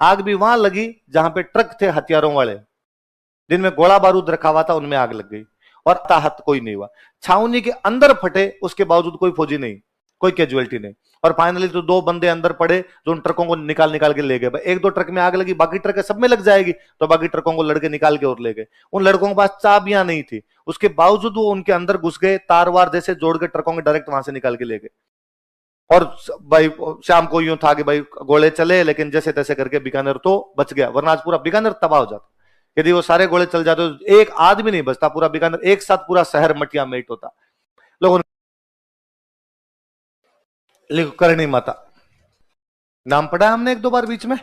आग भी वहां लगी जहां पे ट्रक थे हथियारों वाले, जिनमें गोला बारूद रखा हुआ था, उनमें आग लग गई और ताहत कोई नहीं हुआ। छावनी के अंदर फटे, उसके बावजूद कोई फौजी नहीं, कोई कैजुअलिटी नहीं। और फाइनली तो 2 बंदे अंदर पड़े जो उन ट्रकों को निकाल निकाल के ले गए। 1-2 ट्रक में आग लगी, बाकी ट्रक सब में लग जाएगी, तो बाकी ट्रकों को लड़के निकाल के और ले गए। उन लड़कों के पास चाबियां नहीं थी, उसके बावजूद वो उनके अंदर घुस गए, तार वार जैसे जोड़ के ट्रकों के डायरेक्ट वहां से निकाल के ले गए। और भाई शाम को यूं था कि भाई गोले चले, लेकिन जैसे तैसे करके बीकानेर तो बच गया, वरना आज पूरा बीकानेर तबाह हो जाता। यदि वो सारे गोले चल जाते तो एक आदमी नहीं बचता, पूरा बीकानेर एक साथ पूरा शहर मटिया मेट होता। लोगों ने करणी माता नाम पढ़ा हमने 1-2 बार बीच में।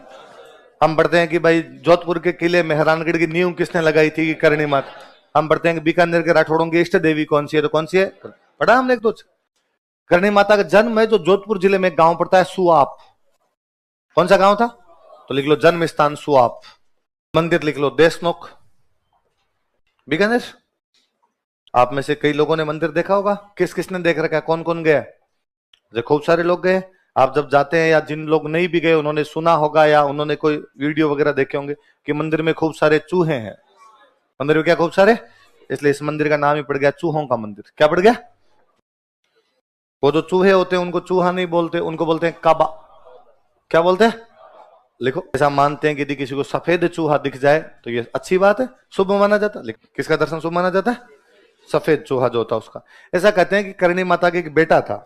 हम पढ़ते हैं कि भाई जोधपुर के किले मेहरानगढ़ की नींव किसने लगाई थी, कि करणी माता। हम पढ़ते हैं कि बीकानेर के राठौड़ों की इष्ट देवी कौन सी है, तो कौन सी है, पढ़ा हमने 1-2। करणी माता का जन्म है जो जोधपुर जिले में एक गांव पड़ता है सुआप। कौन सा गांव था, तो लिख लो जन्म स्थान सुआप। मंदिर लिख लो देशनोक, बीकानेर। आप में से कई लोगों ने मंदिर देखा होगा, किस किसने देख रखा है, कौन कौन गया, खूब सारे लोग गए। आप जब जाते हैं, या जिन लोग नहीं भी गए उन्होंने सुना होगा, या उन्होंने कोई वीडियो वगैरह देखे होंगे कि मंदिर में खूब सारे चूहे हैं। मंदिर में क्या खूब सारे, इसलिए इस मंदिर का नाम ही पड़ गया चूहों का मंदिर। क्या पड़ गया, वो जो चूहे होते हैं उनको चूहा नहीं बोलते, उनको बोलते हैं काबा। क्या बोलते हैं, लिखो। ऐसा मानते हैं कि यदि किसी को सफेद चूहा दिख जाए तो ये अच्छी बात है, शुभ माना जाता है। किसका दर्शन शुभ माना जाता है, सफेद चूहा जो होता है उसका। ऐसा कहते हैं कि करणी माता के एक बेटा था,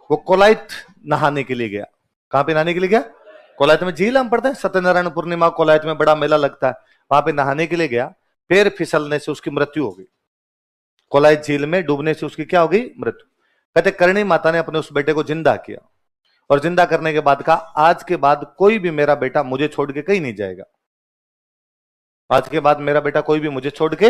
वो कोलाइत नहाने के लिए गया। कहां पे नहाने के लिए गया, कोलाइत में झील हम पढ़ते हैं, सत्यनारायण पूर्णिमा कोलाइत में बड़ा मेला लगता है, वहां पे नहाने के लिए गया। पैर फिसलने से उसकी मृत्यु हो गई, कोलाइत झील में डूबने से उसकी क्या हो गई, मृत्यु। कहते करणी माता ने अपने उस बेटे को जिंदा किया, और जिंदा करने के बाद कहा आज के बाद कोई भी मेरा बेटा मुझे छोड़ के कहीं नहीं जाएगा, आज के बाद मेरा बेटा कोई भी मुझे छोड़ के।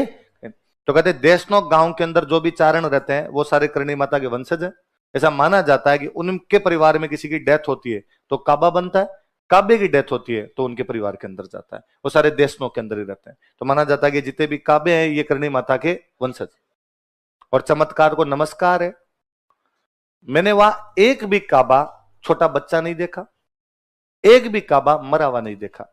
तो कहते देशनोक गांव के अंदर जो भी चारण रहते हैं वो सारे करणी माता के वंशज हैं। ऐसा माना जाता है कि उनके परिवार में किसी की डेथ होती है तो काबा बनता है, काबे की डेथ होती है तो उनके परिवार के अंदर जाता है, वो सारे देशनोक के अंदर ही रहते हैं। तो माना जाता है कि जितने भी काबे हैं ये करणी माता के वंशज। और चमत्कार को नमस्कार है, मैंने वहां एक भी काबा छोटा बच्चा नहीं देखा, एक भी काबा मरा हुआ नहीं देखा।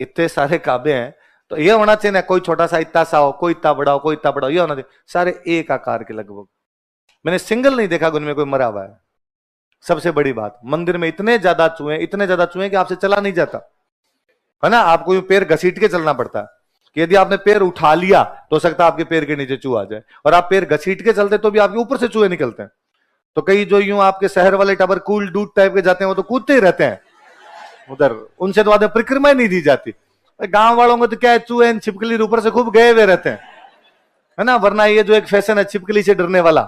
इतने सारे काबे हैं तो ये होना चाहिए ना, कोई छोटा सा इतना सा हो, कोई इतना बड़ा हो, कोई इतना बड़ा हो, ये होना चाहिए। सारे एक आकार के लगभग, मैंने सिंगल नहीं देखा उनमें कोई मरा हुआ है। सबसे बड़ी बात, मंदिर में इतने ज्यादा चूहे कि आपसे चला नहीं जाता है ना, आपको पैर घसीट के चलना पड़ता है। कि यदि आपने पैर उठा लिया तो हो सकता है आपके पैर के नीचे चूहा आ जाए, और आप पैर घसीट के चलते तो भी आपके ऊपर से चूहे निकलते हैं। तो कई जो यूं आपके शहर वाले टाबर कूल डूड टाइप के जाते हैं वो तो कूदते ही रहते हैं उधर, उनसे तो आधे परिक्रमा ही नहीं दी जाती। गांव वालों को तो क्या है, चूहे छिपकली ऊपर से खूब गए हुए रहते हैं, है ना। वरना ये जो एक फैशन है छिपकली से डरने वाला,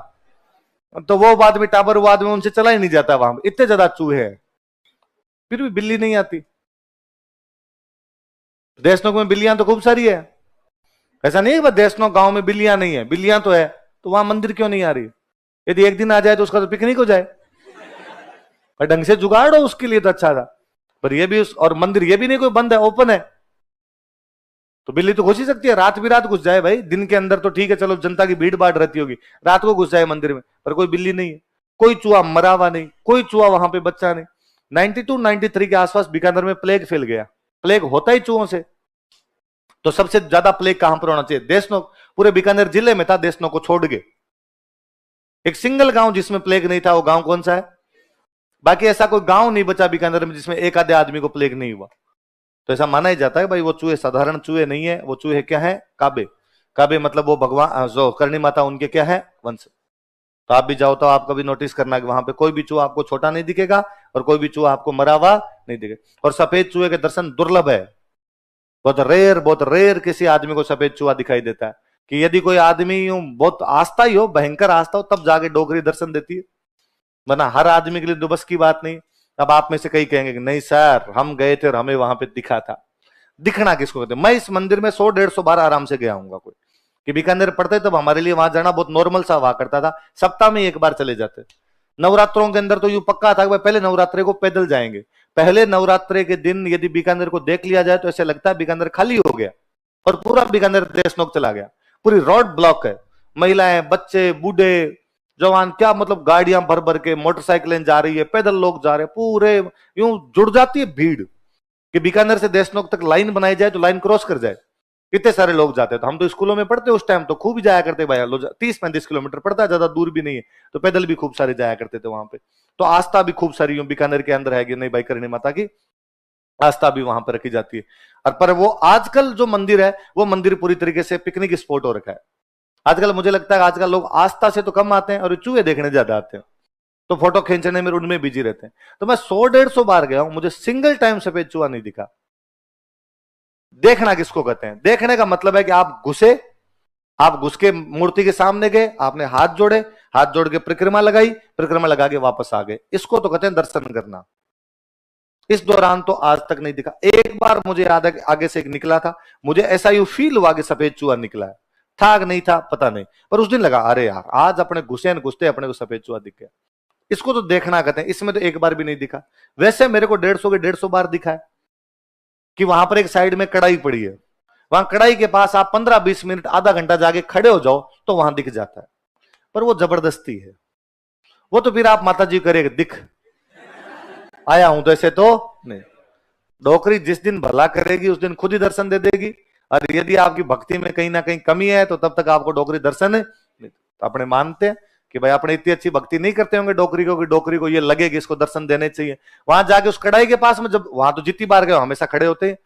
तो वो बाद में टाबर वो आदमी उनसे चला ही नहीं जाता, वहां इतने ज्यादा चूहे हैं, फिर भी बिल्ली नहीं आती। देशनोक में बिल्लियां तो खूब सारी है, ऐसा नहीं है देशनोक गांव में बिल्लियां नहीं है, बिल्लियां तो है, तो वहां मंदिर क्यों नहीं आ रही। यदि एक दिन आ जाए तो उसका तो पिकनिक हो जाए, और ढंग से जुगाड़ हो उसके लिए तो अच्छा था। पर ये भी और मंदिर ये भी नहीं कोई बंद है, ओपन है, तो बिल्ली तो घुस ही सकती है, रात भी रात घुस जाए भाई। दिन के अंदर तो ठीक है, चलो जनता की भीड़ भाड़ रहती होगी, रात को घुस जाए मंदिर में, पर कोई बिल्ली नहीं है, कोई चूहा मरा हुआ नहीं, कोई चूहा वहां पे बच्चा नहीं। 92-93 के आसपास बीकानेर में प्लेग फैल गया, प्लेग होता ही चूहों से। तो सबसे ज्यादा प्लेग कहां पर होना चाहिए, देशनोक। पूरे बीकानेर जिले में था, देशनोक को छोड़ के एक सिंगल गांव जिसमें प्लेग नहीं था, वो गांव कौन सा है। बाकी ऐसा कोई गांव नहीं बचा बीकानेर में जिसमें एक आधे आदमी को प्लेग नहीं हुआ। तो ऐसा माना ही जाता है भाई वो चूहे साधारण चूहे नहीं है, वो चूहे क्या है, काबे। काबे मतलब वो भगवान जो करणी माता उनके क्या है, वंश। तो आप भी जाओ तो आप कभी नोटिस करना कि वहां पे कोई भी चूहा आपको छोटा नहीं दिखेगा, और कोई भी चूहा आपको मरा हुआ नहीं दिखेगा। और सफेद चूहे के दर्शन दुर्लभ है, बहुत रेयर किसी आदमी को सफेद चूहा दिखाई देता है। कि यदि कोई आदमी यूं बहुत आस्था ही हो, भयंकर आस्था हो, तब जाके डोगरी दर्शन देती है, वरना हर आदमी के लिए तो बस की बात नहीं। अब आप में से कई कहेंगे कि नहीं सर हम गए थे और हमें वहां पे दिखा था। दिखना किसको कहते हैं, मैं इस मंदिर में 100-150 बार आराम से गया हूंगा। कोई कि बीकानेर पढ़ते तब हमारे लिए वहां जाना बहुत नॉर्मल सा हुआ करता था, सप्ताह में एक बार चले जाते। नवरात्रों के अंदर तो यूं पक्का था कि पहले नवरात्रे को पैदल जाएंगे। पहले नवरात्रे के दिन यदि बीकानेर को देख लिया जाए तो ऐसे लगता है बीकानेर खाली हो गया, और पूरा बीकानेर देशनोक चला गया। पूरी रोड ब्लॉक है, महिलाएं, बच्चे, बूढ़े, जो वहां क्या मतलब गाड़ियां भर भर के, मोटरसाइकिलें जा रही है, पैदल लोग जा रहे हैं, पूरे यूं जुड़ जाती है भीड़ कि बीकानेर से देशनोक तक लाइन बनाई जाए तो लाइन क्रॉस कर जाए, इतने सारे लोग जाते हैं। तो हम तो स्कूलों में पढ़ते उस टाइम तो खूब जाया करते भाई, 30-35 किलोमीटर पड़ता है, ज्यादा दूर भी नहीं है, तो पैदल भी खूब सारे जाया करते थे वहां पे। तो आस्था भी खूब सारी बीकानेर के अंदर है कि नहीं भाई, करणी माता की आस्था भी वहां पर रखी जाती है। और पर वो आजकल जो मंदिर है, वो मंदिर पूरी तरीके से पिकनिक स्पॉट हो रखा है। आजकल मुझे लगता है आजकल लोग आस्था से तो कम आते हैं और चूहे देखने ज्यादा आते हैं, तो फोटो खींचने में उनमें बिजी रहते हैं। तो मैं 100-150 बार गया हूं, मुझे सिंगल टाइम सफेद चूहा नहीं दिखा। देखना किसको कहते हैं? देखने का मतलब है कि आप घुस के मूर्ति के सामने गए, आपने हाथ जोड़े, हाथ जोड़ के परिक्रमा लगाई, परिक्रमा लगा के वापस आ गए, इसको तो कहते हैं दर्शन करना। इस दौरान तो आज तक नहीं दिखा। एक बार मुझे याद है कि आगे से एक निकला था, मुझे ऐसा यू फील हुआ कि सफेद चूहा निकला है, था कि नहीं था पता नहीं, पर उस दिन लगा अरे यार आज अपने घुसते अपने को सफेद चूहा दिख गया। इसको तो देखना कहते हैं, इसमें तो एक बार भी नहीं दिखा। वैसे मेरे को 150 के 150 बार दिखा है कि वहां पर एक साइड में कढ़ाई पड़ी है, वहां कढ़ाई के पास आप 15-20 मिनट आधा घंटा जाके खड़े हो जाओ तो वहां दिख जाता है, पर वो जबरदस्ती है। वो तो फिर आप माता जी करेगा दिख आया हूं तो ऐसे तो नहीं। डोकरी जिस दिन भला करेगी उस दिन खुद ही दर्शन दे देगी, और यदि आपकी भक्ति में कहीं ना कहीं कमी है तो तब तक आपको डोकरी दर्शन नहीं। तो अपने मानते हैं कि भाई अपने इतनी अच्छी भक्ति नहीं करते होंगे डोकरी को कि डोकरी को ये लगे कि इसको दर्शन देने चाहिए। वहां जाके उस कढ़ाई के पास में, जब वहां तो जितनी बार गए हमेशा खड़े होते हैं,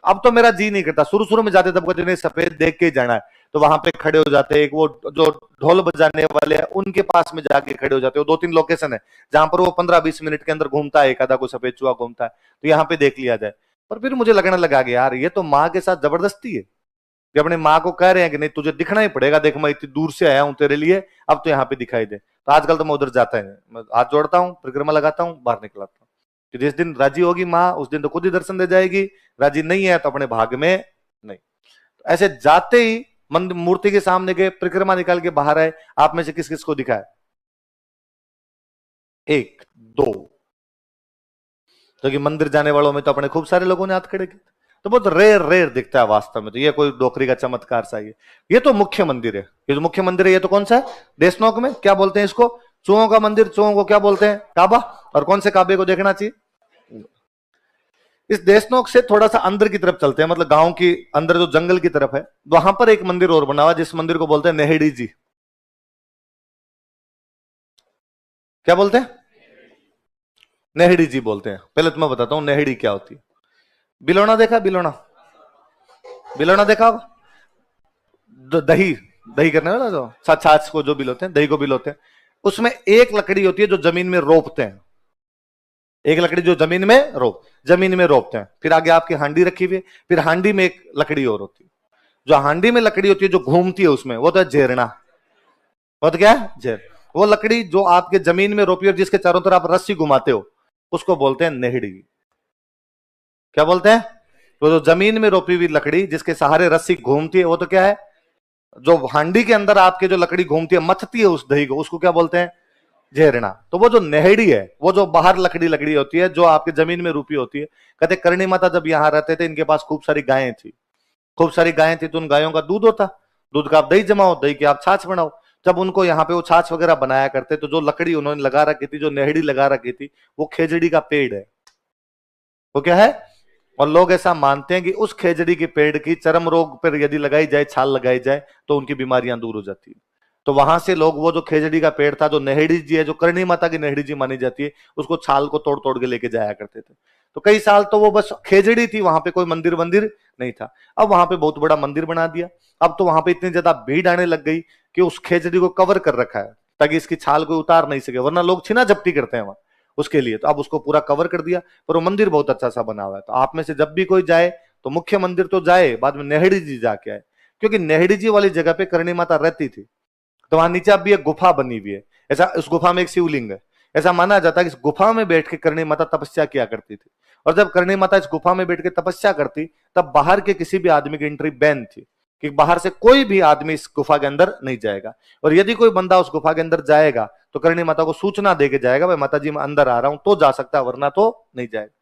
अब तो मेरा जी नहीं करता। शुरू में जाते तब कहते नहीं सफेद देख के ही जाना है, तो वहां पे खड़े हो जाते। एक वो जो ढोल बजाने वाले हैं उनके पास में जाके खड़े हो जाते। वो 2-3 लोकेशन है जहां पर वो 15-20 मिनट के अंदर घूमता है, एक आधा कोई सफेद चूहा घूमता है, तो यहाँ पे देख लिया जाए। पर फिर मुझे लगने लगा कि यार ये तो माँ के साथ जबरदस्ती है कि अपने माँ को कह रहे हैं कि नहीं तुझे दिखना ही पड़ेगा, देख मैं इतनी दूर से आया हूं तेरे लिए, अब तो यहाँ पे दिखाई दे। तो आजकल तो मैं उधर जाता है, मैं हाथ जोड़ता हूँ, परिक्रमा लगाता हूँ, बाहर निकल आता हूँ कि जिस दिन राजी होगी माँ उस दिन तो खुद ही दर्शन दे जाएगी, राजी नहीं है तो अपने भाग में नहीं। तो ऐसे जाते ही मंदिर मूर्ति के सामने गए, परिक्रमा निकाल के बाहर आए, आप में से किस किस को दिखा है? 1-2। क्योंकि मंदिर जाने वालों में तो अपने खूब सारे लोगों ने हाथ खड़े किए, तो बहुत रेयर दिखता है वास्तव में। तो ये कोई डोकरी का चमत्कार सा ही है। ये तो मुख्य मंदिर है, ये जो मुख्य मंदिर है ये तो कौन सा है? देशनोक में क्या बोलते हैं इसको? चूहों का मंदिर। चूहों को क्या बोलते हैं? काबा। और कौन से काबे को देखना चाहिए? इस देशनोक से थोड़ा सा अंदर की तरफ चलते हैं, मतलब गांव की अंदर जो जंगल की तरफ है, वहां पर एक मंदिर और बना हुआ, जिस मंदिर को बोलते हैं नेहड़ी जी। क्या बोलते हैं? नेहड़ी जी बोलते हैं। पहले तो मैं बताता हूं नेहड़ी क्या होती है। बिलोना देखा? बिलोना, बिलोना देखा होगा? दही दही करने वाला जो छाछ को जो बिलोते हैं, दही को बिलोते हैं, उसमें एक लकड़ी होती है जो जमीन में रोपते हैं, एक लकड़ी जो जमीन में रोपते हैं। फिर आगे आपकी हांडी रखी हुई, फिर हांडी में एक लकड़ी और होती है। जो हांडी में लकड़ी होती है जो घूमती है उसमें, वो तो है जेरना। वो तो क्या है? जेर। वो लकड़ी जो आपके जमीन में रोपी और जिसके चारों तरफ आप रस्सी घुमाते हो उसको बोलते हैं नेहड़ी। क्या बोलते हैं? तो जो जमीन में रोपी हुई लकड़ी जिसके सहारे रस्सी घूमती है वो तो क्या है? जो हांडी के अंदर आपके जो लकड़ी घूमती है, मथती है उस दही को, उसको क्या बोलते हैं? झेरना। तो वो जो नेहड़ी है वो जो बाहर लकड़ी लकड़ी होती है जो आपके जमीन में रूपी होती है। कहते करणी माता जब यहाँ रहते थे इनके पास खूब सारी गायें थी, खूब सारी गायें थी, तो उन गायों का दूध होता, दूध का आप दही जमाओ, दही की आप छाछ बनाओ। जब उनको यहाँ पे वो छाछ वगैरह बनाया करते, तो जो लकड़ी उन्होंने लगा रखी थी, जो नेहड़ी लगा रखी थी, वो खेजड़ी का पेड़ है। वो क्या है? और लोग ऐसा मानते हैं कि उस खेजड़ी के पेड़ की चर्म रोग पर यदि लगाई जाए, छाल लगाई जाए, तो उनकी बीमारियां दूर हो जाती है। तो वहां से लोग वो जो खेजड़ी का पेड़ था, जो नेहड़ी जी है, जो करणी माता की नेहड़ी जी मानी जाती है, उसको छाल को तोड़ तोड़ के लेके जाया करते थे। तो कई साल तो वो बस खेजड़ी थी, वहां पे कोई मंदिर वंदिर नहीं था। अब वहां पे बहुत बड़ा मंदिर बना दिया। अब तो वहां पे इतनी ज्यादा भीड़ आने लग गई कि उस खेजड़ी को कवर कर रखा है ताकि इसकी छाल कोई उतार नहीं सके, वरना लोग छीना झपटी करते हैं वहां उसके लिए। तो अब उसको पूरा कवर कर दिया, पर वो मंदिर बहुत अच्छा सा बना हुआ है। तो आप में से जब भी कोई जाए तो मुख्य मंदिर तो जाए, बाद में नेहड़ी जी जाके आए, क्योंकि नेहड़ी जी वाली जगह पे करणी माता रहती थी। तो वहां नीचे अब भी एक गुफा बनी हुई है, ऐसा उस गुफा में एक शिवलिंग है। ऐसा माना जाता है कि इस गुफा में बैठ के करणी माता तपस्या किया करती थी। और जब करणी माता इस गुफा में बैठ के तपस्या करती, तब बाहर के किसी भी आदमी की एंट्री बैन थी, कि बाहर से कोई भी आदमी इस गुफा के अंदर नहीं जाएगा। और यदि कोई बंदा उस गुफा के अंदर जाएगा तो करणी माता को सूचना देके जाएगा, भाई माता जी मैं अंदर आ रहा हूं, तो जा सकता है, वरना तो नहीं जाएगा।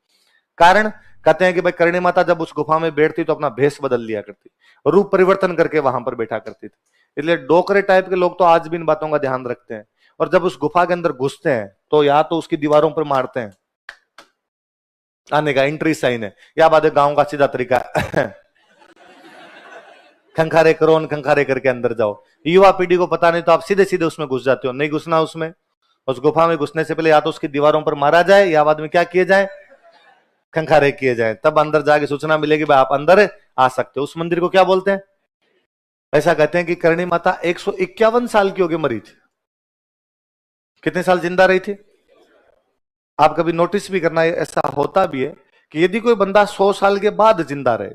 कारण कहते हैं कि भाई करणी माता जब उस गुफा में बैठती तो अपना भेष बदल लिया करती, रूप परिवर्तन करके वहां पर बैठा करती थी। इसलिए डोकरे टाइप के लोग तो आज भी इन बातों का ध्यान रखते हैं। और जब उस गुफा के अंदर घुसते हैं तो या तो उसकी दीवारों पर मारते हैं, आने का एंट्री साइन है, या बाद गांव का सीधा तरीका खंखारे करो, खंखारे करके अंदर जाओ। युवा पीढ़ी को पता नहीं तो आप सीधे सीधे उसमें घुस जाते हो, नहीं घुसना उसमें। उस गुफा में घुसने से पहले या तो उसकी दीवारों पर मारा जाए या बाद में क्या किए जाए, खंखारे किए जाए, तब अंदर जाके सूचना मिलेगी भाई आप अंदर आ सकते हो। उस मंदिर को क्या बोलते हैं? ऐसा कहते हैं कि करणी माता 151 साल की होगी मरी थी। कितने साल जिंदा रही थी? आप कभी नोटिस भी करना, ऐसा होता भी है कि यदि कोई बंदा 100 साल के बाद जिंदा रहे,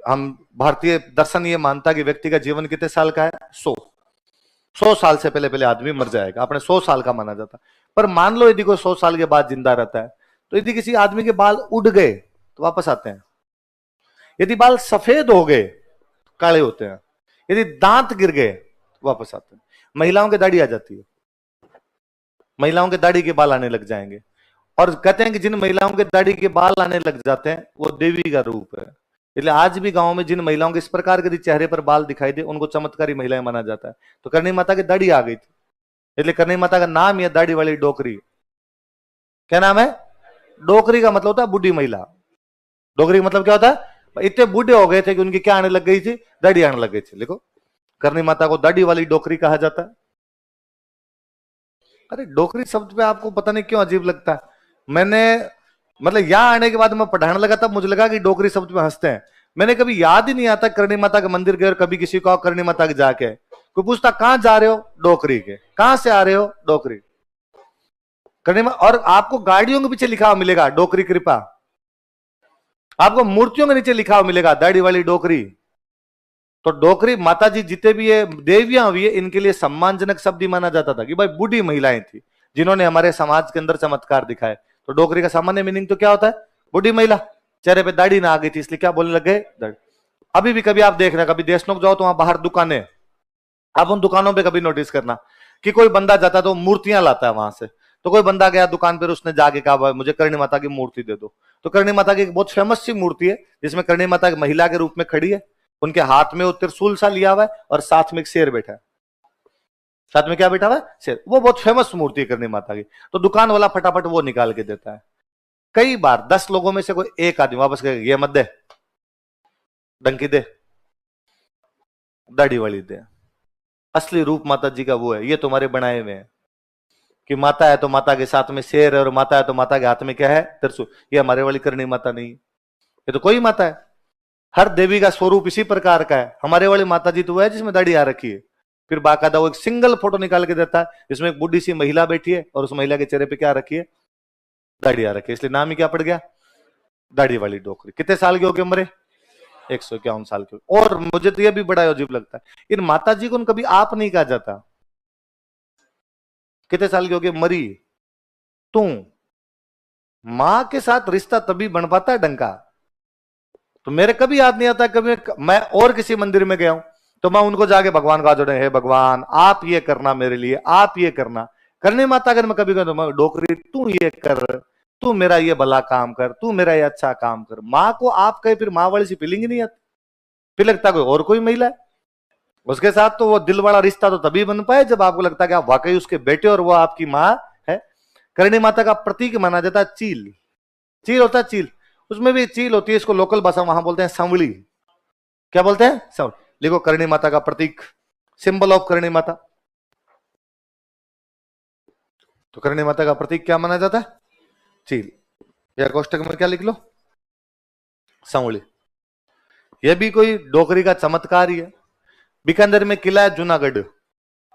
हम भारतीय दर्शन ये मानता कि व्यक्ति का जीवन कितने साल का है? 100 साल से पहले पहले आदमी मर जाएगा, अपने 100 साल का माना जाता। पर मान लो यदि कोई 100 साल के बाद जिंदा रहता है, तो यदि किसी आदमी के बाल उड़ गए तो वापस आते हैं, यदि बाल सफेद हो गए काले होते हैं, यदि दांत गिर गए तो वापस आते हैं। महिलाओं की दाढ़ी आ जाती है, महिलाओं के दाढ़ी के बाल आने लग जाएंगे, और कहते हैं कि जिन महिलाओं के दाढ़ी के बाल आने लग जाते हैं वो देवी का रूप है। इसलिए आज भी गांव में जिन महिलाओं के इस प्रकार के चेहरे पर बाल दिखाई दे उनको चमत्कारी महिलाएं माना जाता है। तो करणी माता की दाढ़ी आ गई थी, इसलिए करणी माता का नाम यह दाढ़ी वाली डोकरी। क्या नाम है? डोकरी का मतलब होता है बूढ़ी महिला। डोकरी का मतलब क्या होता है? इतने बूढ़े हो गए थे कि उनकी क्या आने लग गई थी? दाढ़ी आने लग गई थी। देखो, करणी माता को दाढ़ी वाली डोकरी कहा जाता है। अरे डोकरी शब्द पे आपको पता नहीं क्यों अजीब लगता है। मैंने मतलब यहां आने के बाद मैं पढ़ाने लगा तब मुझे लगा कि डोकरी शब्द पे हंसते हैं। मैंने कभी याद ही नहीं आता करणी माता के मंदिर गए और कभी किसी को करणी माता के जाके कोई पूछता कहां जा रहे हो? डोकरी के। कहां से आ रहे हो? डोकरी। करणी माता। और आपको गाड़ियों के पीछे लिखा हुआ मिलेगा डोकरी कृपा, आपको मूर्तियों के नीचे लिखा हुआ मिलेगा दाढ़ी वाली डोकरी। तो डोकरी माता जी जितने भी ये देवियां हुई है इनके लिए सम्मानजनक शब्द ही माना जाता था कि भाई बूढ़ी महिलाएं थी जिन्होंने हमारे समाज के अंदर चमत्कार दिखाए। तो डोकरी का सामान्य मीनिंग तो क्या होता है? बूढ़ी महिला, चेहरे पे दाढ़ी ना आ गई थी इसलिए क्या बोलने लग गए? अभी भी कभी आप देख रहे हैं, कभी देशनोक जाओ तो वहां बाहर दुकानें, आप उन दुकानों पे कभी नोटिस करना कि कोई बंदा जाता तो मूर्तियां लाता है वहां से। तो कोई बंदा गया दुकान पर, उसने जाके कहा मुझे करणी माता की मूर्ति दे दो। तो करणी माता की एक बहुत फेमस सी मूर्ति है जिसमें करणी माता एक महिला के रूप में खड़ी है, उनके हाथ में वो त्रिशूल सा लिया हुआ है और साथ में एक शेर बैठा है। साथ में क्या बैठा हुआ है? शेर। वो बहुत फेमस मूर्ति है करणी माता की। तो दुकान वाला फटाफट वो निकाल के देता है। कई बार 10 लोगों में से कोई एक आदमी वापस कहेगा ये मत दे, डंकी दे, दाढ़ी वाली दे। असली रूप माता जी का वो है, ये तुम्हारे बनाए हुए हैं कि माता है तो माता के साथ में शेर है और माता है तो माता के हाथ में क्या है? त्रिशूल। ये हमारे वाली करणी माता नहीं, ये तो कोई माता है। हर देवी का स्वरूप इसी प्रकार का है। हमारे वाली माता जी तो वो है जिसमें दाढ़ी आ रखी है। फिर बाकायदा वो एक सिंगल फोटो निकाल के देता है जिसमें एक बुढ़ी सी महिला बैठी है और उस महिला के चेहरे पे क्या रखी है? दाढ़ी आ रखी है, इसलिए नाम ही क्या पड़ गया? दाढ़ी वाली डोकरी। कितने साल के हो गए मरे? 151 साल के। और मुझे तो यह भी बड़ा अजीब लगता है, इन माता जी को कभी आप नहीं कहा जाता। कितने साल की हो गए मरी? तू। मां के साथ रिश्ता तभी बन पाता है डंका। तो मेरे कभी याद नहीं आता, कभी मैं और किसी मंदिर में गया हूं तो मैं उनको जाके भगवान का जोड़े, हे भगवान आप ये करना मेरे लिए, आप ये करना। करणी माता अगर मैं कभी कहूं तो डोकरी तू ये कर, तू मेरा ये भला काम कर, तू मेरा ये अच्छा काम कर। माँ को आप कहे फिर माँ वाली सी फीलिंग ही नहीं आती, फिर लगता कोई और कोई महिला है उसके साथ। तो वो दिल वाला रिश्ता तो तभी बन पाए जब आपको लगता है कि आप वाकई उसके बेटे और वो आपकी माँ है। करणी माता का प्रतीक माना जाता है चील। चील होता है चील, उसमें भी चील होती है, इसको लोकल भाषा वहां बोलते हैं सांवली। क्या बोलते हैं? सांवली। लिखो करणी माता का प्रतीक, सिंबल ऑफ करणी माता। तो करणी माता का प्रतीक क्या माना जाता है? चील। या कोष्टक में क्या लिख लो? सांवली। यह भी कोई डोकरी का चमत्कार ही है। बीकानेर में किला है जूनागढ़,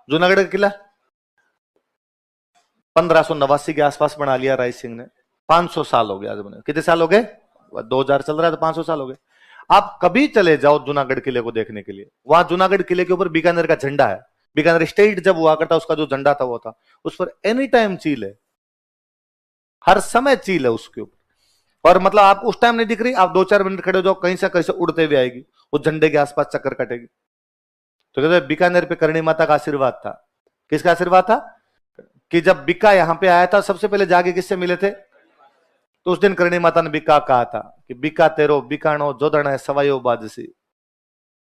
जूनागढ़ का किला 1589 के आसपास बना लिया राय सिंह ने। 500 साल हो गया आज बने। कितने साल हो गए? 2000 चल रहा है तो 500 साल हो गए। आप कभी चले जाओ जूनागढ़ किले को देखने के लिए, वहां जूनागढ़ किले के ऊपर बीकानेर का झंडा है। बीकानेर स्टेट जब हुआ करता उसका जो झंडा था वो था, उस पर एनी टाइम चील है, हर समय चील है उसके ऊपर। और मतलब आप उस टाइम नहीं दिख रही, आप 2-4 मिनट खड़े हो जाओ कहीं से कैसे उड़ते हुए आएगी, उस झंडे के आसपास चक्कर कटेगी। तो कहते बीकानेर पे करणी माता का आशीर्वाद था। किसका आशीर्वाद था? कि जब बिक्का यहां पे आया था सबसे पहले जाके किससे मिले थे? तो उस दिन करणी माता ने बिक्का कहा था कि बिक्का तेरो बिकाणो जोदण है सवायो बाजसी।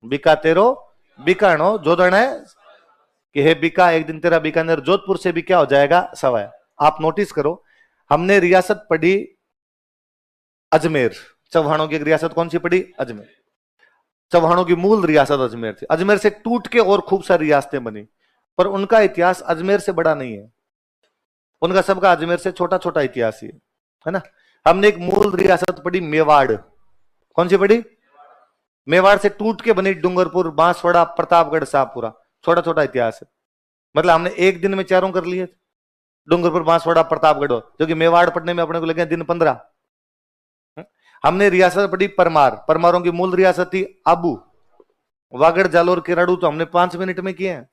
बिक्का तेरो बिकाणो जोदण है कि हे बीका, एक दिन तेरा बीकानेर जोधपुर से भी क्या हो जाएगा, सवाया। आप नोटिस करो, हमने रियासत पढ़ी अजमेर, चौहानों की एक रियासत कौन सी पढ़ी, अजमेर। चौहानों की मूल रियासत अजमेर थी, अजमेर से टूट के और खूब सारी रियासतें बनी, पर उनका इतिहास अजमेर से बड़ा नहीं है, उनका सबका अजमेर से छोटा छोटा इतिहास ही है ना। हमने एक मूल रियासत पढ़ी मेवाड़, कौन सी पढ़ी, मेवाड़ से टूट के बनी डूंगरपुर, बांसवाड़ा, प्रतापगढ़, शाहपुरा, छोटा छोटा इतिहास है। मतलब हमने एक दिन में चारों कर लिए, डूंगरपुर, बांसवाड़ा, प्रतापगढ़, जो कि मेवाड़ पढ़ने में अपने को लगे दिन 15। हमने रियासत पढ़ी परमार, परमारों की मूल रियासत थी आबू, वागड़, जालोर, किराड़ू तो हमने 5 मिनट में किए हैं।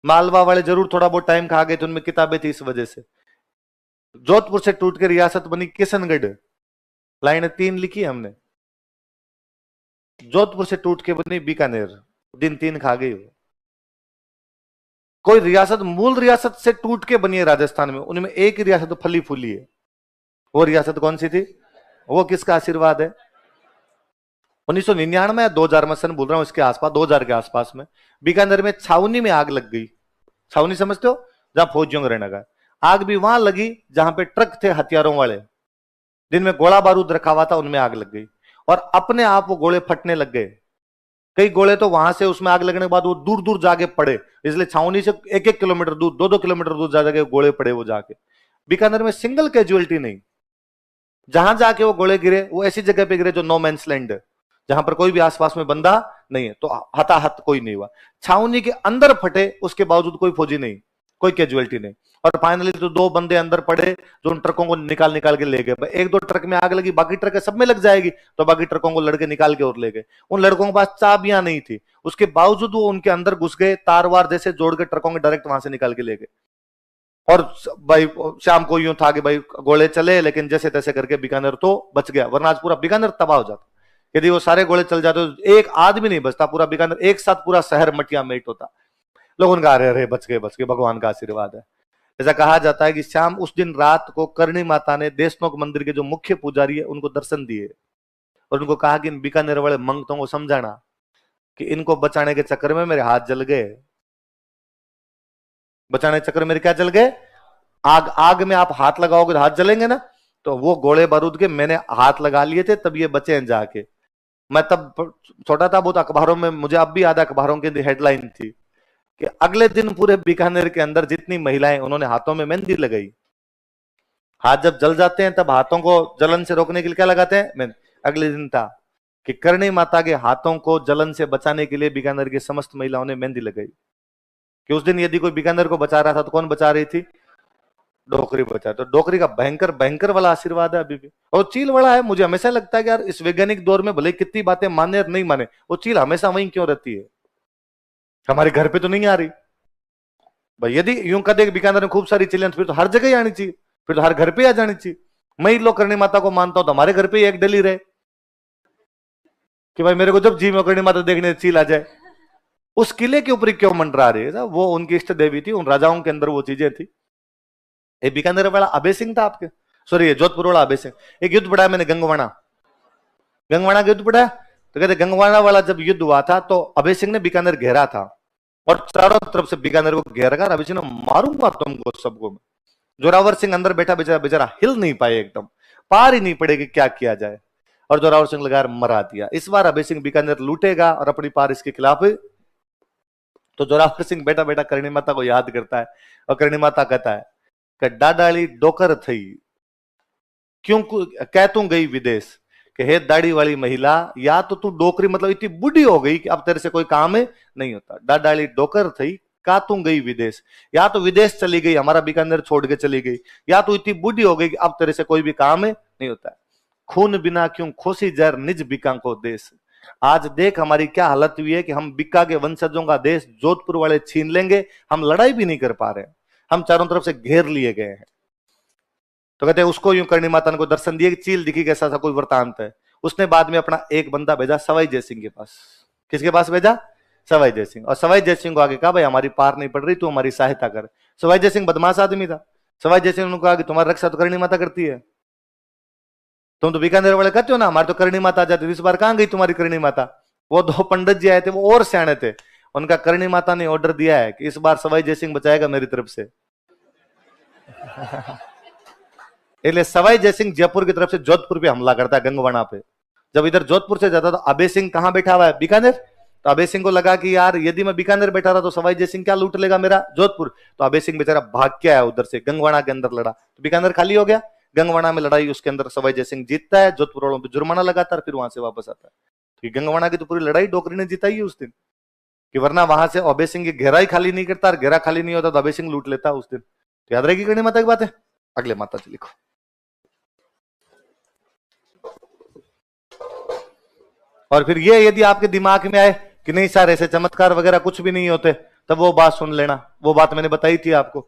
मालवा वाले जरूर थोड़ा बहुत टाइम खा गए थे, उनमें किताबें थी इस वजह से। जोधपुर से टूट के रियासत बनी किशनगढ़, लाइन 3 लिखी है हमने। जोधपुर से टूट के बनी बीकानेर, दिन 3 खा गई वो। कोई रियासत मूल रियासत से टूट के बनी है राजस्थान में, उनमें एक ही रियासत फली फूली है, वो रियासत कौन सी थी, वो किसका आशीर्वाद है। 1999 या 2000 में सन बोल रहा हूं, इसके आसपास, 2000 के आसपास में बीकानेर में छावनी में आग लग गई। छावनी समझते हो, जहां फौजियों का रहना का, आग भी वहां लगी जहां पे ट्रक थे हथियारों वाले, जिनमें गोला बारूद रखा हुआ था, उनमें आग लग गई और अपने आप वो गोले फटने लग गए। कई गोले तो वहां से उसमें आग लगने के बाद वो दूर दूर जाके पड़े, इसलिए छावनी से 1-1 किलोमीटर दूर, 2-2 किलोमीटर दूर जा जाके गोले पड़े वो जाके। बीकानेर में सिंगल कैजुअलिटी नहीं, जहां जाके वो गोले गिरे वो ऐसी जगह पे गिरे जो नो मैंस लैंड है, जहां पर कोई भी आसपास में बंदा नहीं है, तो हताहत कोई नहीं हुआ। छावनी के अंदर फटे, उसके बावजूद कोई फौजी नहीं, कोई कैजुअलिटी नहीं। और फाइनली तो 2 बंदे अंदर पड़े जो उन ट्रकों को निकाल निकाल के ले गए। 1-2 ट्रक में आग लगी, बाकी ट्रक सब में लग जाएगी, तो बाकी ट्रकों को लड़के निकाल के और ले गए। उन लड़कों के पास चाबियां नहीं थी, उसके बावजूद वो उनके अंदर घुस गए, तार वार जैसे जोड़ के ट्रकों के डायरेक्ट वहां से निकाल के ले गए। और भाई शाम को यूं था कि भाई गोले चले, लेकिन जैसे तैसे करके बीकानेर तो बच गया, वरना आज पूरा बीकानेर तबाह हो जाता। यदि वो सारे गोले चल जाते तो एक आदमी नहीं बचता, पूरा बीकानेर एक साथ पूरा शहर मटिया मेट होता। लोग उनका अरे अरे बच गए, भगवान का आशीर्वाद है। ऐसा कहा जाता है कि शाम उस दिन रात को करणी माता ने देशनोक मंदिर के जो मुख्य पुजारी है उनको दर्शन दिए और उनको कहा कि इन बीकानेर वाले मंगतों को समझाना कि इनको बचाने के चक्कर में मेरे हाथ जल गए, बचाने के चक्कर में मेरे क्या जल गए, आग, आग में आप हाथ लगाओगे तो हाथ जलेंगे ना, तो वो गोले बारूद के मैंने हाथ लगा लिए थे, तब ये बचे हैं जाके। मैं तब छोटा था बहुत, अखबारों में मुझे अब भी याद है, अखबारों की हेडलाइन थी कि अगले दिन पूरे बीकानेर के अंदर जितनी महिलाएं, उन्होंने हाथों में मेहंदी लगाई। हाथ जब जल जाते हैं तब हाथों को जलन से रोकने के लिए क्या लगाते हैं, मेहंदी। अगले दिन था कि करणी माता के हाथों को जलन से बचाने के लिए बीकानेर की समस्त महिलाओं ने मेहंदी लगाई। कि उस दिन यदि कोई बीकानेर को बचा रहा था तो कौन बचा रही थी, डोकरी बचा। तो डोकरी का भयंकर भयंकर वाला आशीर्वाद है अभी भी। और चील वाला है, मुझे हमेशा लगता है कि यार इस वैज्ञानिक दौर में भले कितनी बातें माने और नहीं माने, वो चील हमेशा वहीं क्यों रहती है, हमारे घर पे तो नहीं आ रही भाई। यदि यूं कह दे बीकानेर में खूब सारी चिड़ियां, फिर तो हर जगह ही आनी चाहिए, फिर तो हर घर पे आ जानी चाहिए। मैं ही लोग करणी माता को मानता हूं तो हमारे घर पे ही एक डली रहे कि भाई मेरे को जब जी में करणी माता देखने चील आ जाए। उस किले के ऊपर क्यों मंडरा रही है, वो उनकी इष्ट देवी थी, उन राजाओं के अंदर वो चीजें थी। एक बीकानेर वाला अभय सिंह था आपके, सॉरी जोधपुर वाला अभय सिंह, एक युद्ध पढ़ा मैंने गंगवाना, गंगवाना का युद्ध पढ़ा। तो कहते गंगवाना वाला जब युद्ध हुआ था तो अभय सिंह ने बीकानेर घेरा था और चारों तरफ से बीकानेर को घेर कर अभय सिंह ने मारूंगा तुमको सबको। जोरावर सिंह अंदर बैठा बेचारा, बेचारा हिल नहीं पाए, एकदम पार ही नहीं पड़े कि क्या किया जाए, और जोरावर सिंह लगा मरा दिया। इस बार अभय सिंह बीकानेर लूटेगा और अपनी पार इसके खिलाफ। तो जोरावर सिंह बैठा बैठा करणी माता को याद करता है और करणी माता कहता है कि डाडाली डोकर थई क्यों कह तू गई विदेश, कि हे दाढ़ी वाली महिला, या तो तू डोकरी मतलब इतनी बुढ़ी हो गई कि अब तेरे से कोई काम नहीं होता। डाडाली डोकर थई का तू गई विदेश, या तो विदेश चली गई, हमारा बीकानेर छोड़ के चली गई, या तो इतनी बुढ़ी हो गई कि अब तेरे से कोई भी काम नहीं होता। खून बिना क्यों खोसी जर निज बिका को देश। आज देख हमारी क्या हालत हुई है कि हम बिक्का के वंशजों का देश जोधपुर वाले छीन लेंगे, हम लड़ाई भी नहीं कर पा रहे, हम चारों तरफ से घेर लिए गए हैं। तो कहते हैं उसको यूं करणी माता ने को दर्शन दिए कि चील दिखी कैसा सा कोई वृतांत है। उसने बाद में अपना एक बंदा भेजा सवाई जयसिंह के पास। किसके पास भेजा, सवाई जयसिंह। और सवाई जयसिंह को आगे कहा भाई हमारी पार नहीं पड़ रही, तू हमारी सहायता कर। सवाई जयसिंह बदमाश आदमी था। सवाई जयसिंह ने कहा कि तुम्हारी रक्षा तो करणी माता करती है, तुम तो बीकानेर वाले कहते हो ना हमारे तो करणी माता आ जाती, इस बार कहां गई तुम्हारी करणी माता। वो 2 पंडित जी आए थे, वो और सियाणे थे, उनका करणी माता ने ऑर्डर दिया है कि इस बार सवाई जयसिंह बचाएगा मेरी तरफ से। इसलिए सवाई जयसिंह जयपुर की तरफ से जोधपुर पे हमला करता है, गंगवाना पे। जब इधर जोधपुर से जाता तो अभय सिंह कहां बैठा हुआ है? बीकानेर। तो अभय सिंह को लगा कि यार यदि मैं बीकानेर बैठा रहा तो सवाई जयसिंह क्या लूट लेगा मेरा? जोधपुर। तो अभय सिंह बेचारा भाग के आया उधर से, गंगवाना के अंदर लड़ा, तो बीकानेर खाली हो गया। गंगवाना में लड़ाई, उसके अंदर सवाई जयसिंह जीतता है, जोधपुर वालों पर जुर्माना लगाता है, फिर वहां से वापस आता है। तो गंगवाना की तो पूरी लड़ाई डोकरी ने जिताई है उस दिन, कि वरना वहां से अभय सिंह की घेरा ही खाली नहीं करता, और घेरा खाली नहीं होता तो अभय सिंह लूट लेता उस दिन। तो याद रहेगी करणी माता की बात है। अगले माता जी लिखो। और फिर ये यदि आपके दिमाग में आए कि नहीं सर ऐसे चमत्कार वगैरह कुछ भी नहीं होते, तब वो बात सुन लेना। वो बात मैंने बताई थी आपको